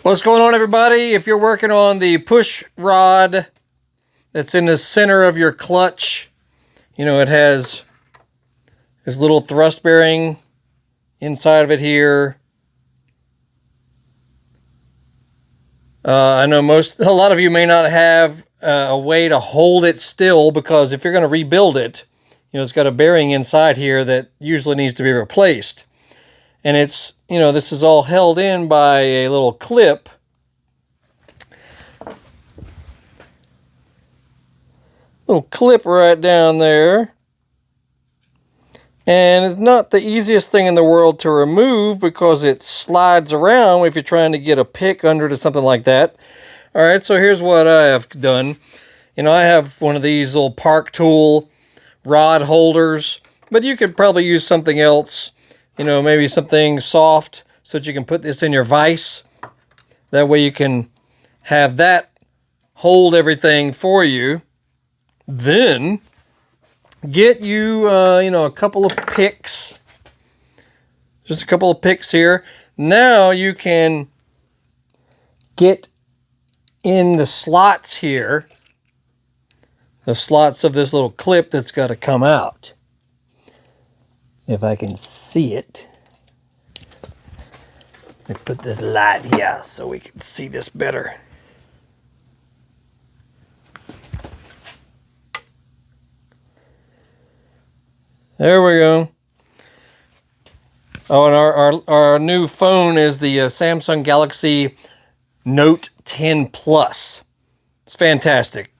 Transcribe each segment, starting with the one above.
What's going on, everybody? If you're working on the push rod that's in the center of your clutch, you know, it has this little thrust bearing inside of it here. I know a lot of you may not have a way to hold it still, because if you're going to rebuild it, you know, it's got a bearing inside here that usually needs to be replaced. And it's, you know, this is all held in by a little clip. Little clip right down there. And it's not the easiest thing in the world to remove, because it slides around if you're trying to get a pick under to something like that. All right, so here's what I have done. You know, I have one of these little Park Tool rod holders, but you could probably use something else. You know, maybe something soft so that you can put this in your vise. That way you can have that hold everything for you. Then get you, you know, a couple of picks. Just a couple of picks here. Now you can get in the slots here. The slots of this little clip that's got to come out. If I can see it. Let me put this light here so we can see this better. There we go. Oh, and our new phone is the Samsung Galaxy Note 10 Plus. It's fantastic.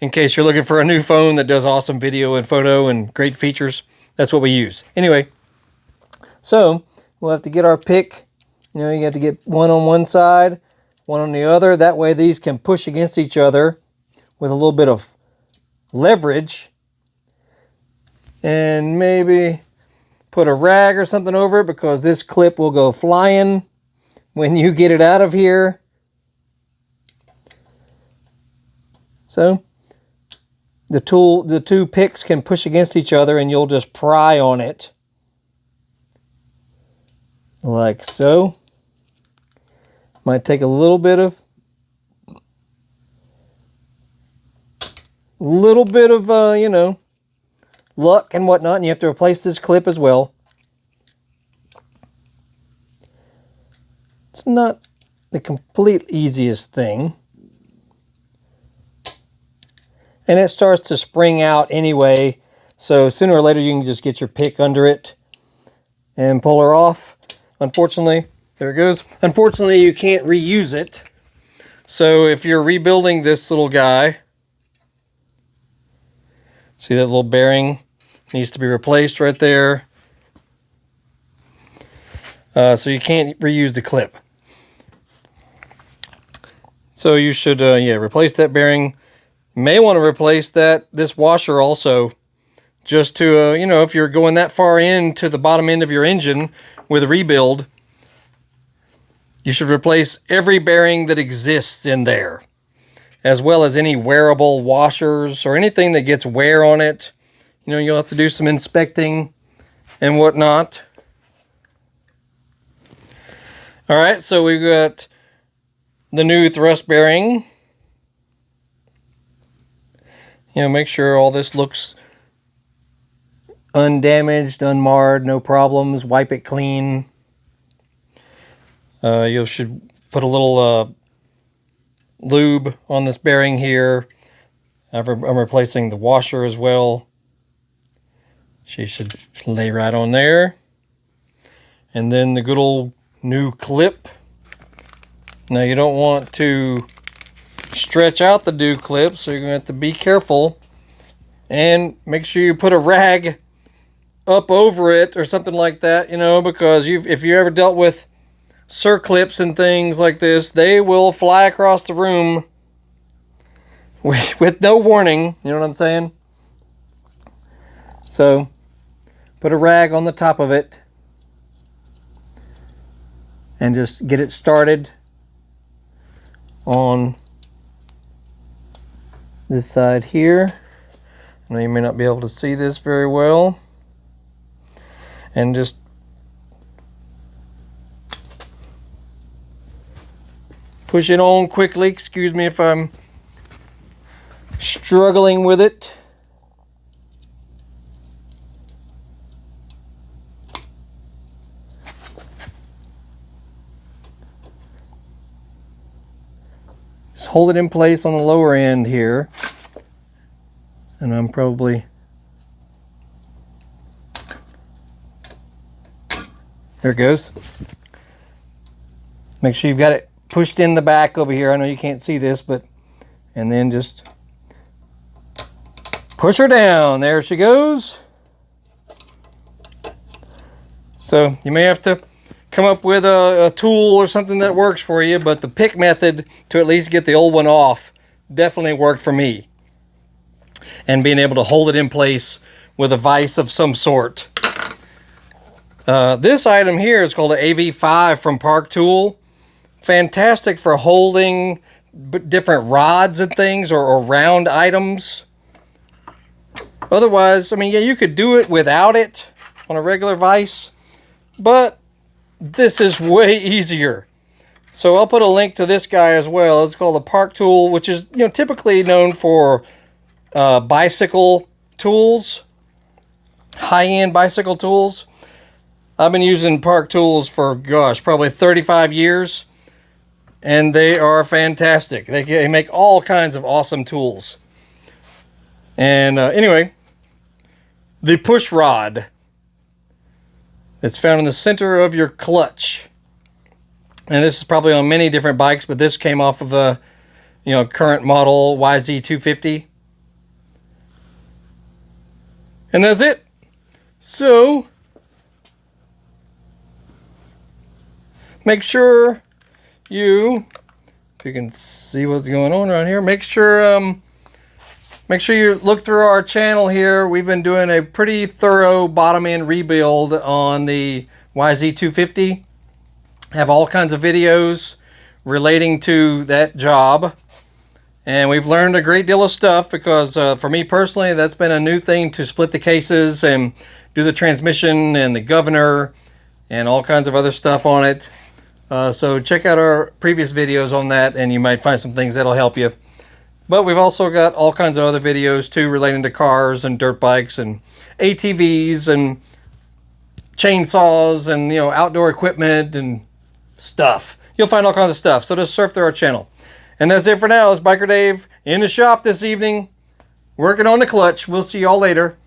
In case you're looking for a new phone that does awesome video and photo and great features, that's what we use. Anyway, so we'll have to get our pick. You know, you have to get one on one side, one on the other. That way these can push against each other with a little bit of leverage. And maybe put a rag or something over it, because this clip will go flying when you get it out of here. So the two picks can push against each other, and you'll just pry on it like so. Might take a little bit of you know, luck and whatnot, and you have to replace this clip as well. It's not the complete easiest thing. And it starts to spring out anyway, so sooner or later you can just get your pick under it and pull her off. Unfortunately, there it goes. Unfortunately, you can't reuse it. So if you're rebuilding this little guy, see that little bearing needs to be replaced right there. So you can't reuse the clip. So you should, replace that bearing. May want to replace this washer also, just to, you know, if you're going that far into the bottom end of your engine with a rebuild, you should replace every bearing that exists in there, as well as any wearable washers or anything that gets wear on it. You know, you'll have to do some inspecting and whatnot. All right, so we've got the new thrust bearing. You know, make sure all this looks undamaged, unmarred, no problems. Wipe it clean. You should put a little lube on this bearing here. I'm replacing the washer as well. She should lay right on there. And then the good old new clip. Now you don't want to stretch out the new clip, so you're going to have to be careful. And make sure you put a rag up over it or something like that, you know, because if you ever dealt with circlips and things like this, they will fly across the room with no warning, you know what I'm saying? So put a rag on the top of it and just get it started on this side here. I know you may not be able to see this very well. And just Push it on quickly. Excuse me if I'm struggling with it. Just hold it in place on the lower end here. And I'm probably... There it goes. Make sure you've got it pushed in the back over here. I know you can't see this, but... And then just push her down. There she goes. So you may have to come up with a tool or something that works for you, but the pick method to at least get the old one off definitely worked for me. And being able to hold it in place with a vise of some sort. This item here is called an AV5 from Park Tool. Fantastic for holding different rods and things, or round items. Otherwise, I mean, yeah, you could do it without it on a regular vise, but this is way easier. So I'll put a link to this guy as well. It's called a Park Tool, which is, you know, typically known for bicycle tools, high-end bicycle tools. I've been using Park Tools for, gosh, probably 35 years, and they are fantastic. They make all kinds of awesome tools. And anyway, the Pushrod. It's found in the center of your clutch. And this is probably on many different bikes, but this came off of a, you know, current model YZ250. And that's it. So make sure you, if you can see what's going on around here, make sure you look through our channel here. We've been doing a pretty thorough bottom end rebuild on the YZ250. Have all kinds of videos relating to that job. And we've learned a great deal of stuff because for me personally, that's been a new thing, to split the cases and do the transmission and the governor and all kinds of other stuff on it. So check out our previous videos on that and you might find some things that'll help you. But we've also got all kinds of other videos too relating to cars and dirt bikes and ATVs and chainsaws and, you know, outdoor equipment and stuff. You'll find all kinds of stuff. So just surf through our channel. And that's it for now. It's Biker Dave in the shop this evening, working on the clutch. We'll see y'all later.